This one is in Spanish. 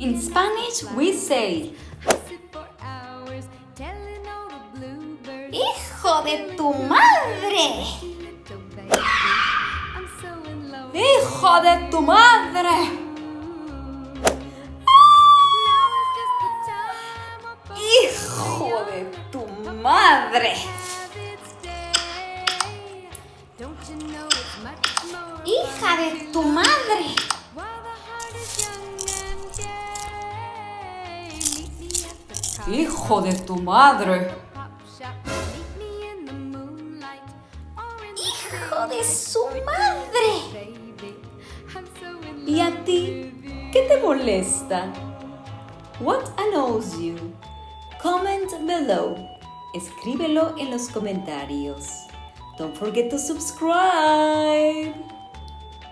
In Spanish we say, ¡hijo de tu madre! ¡Hijo de tu madre! ¡Hijo de tu madre! ¡Hija de tu madre! ¡Hijo de tu madre! ¡Hijo de su madre! ¿Y a ti qué te molesta? What annoys you? Comment below. Escríbelo en los comentarios. Don't forget to subscribe.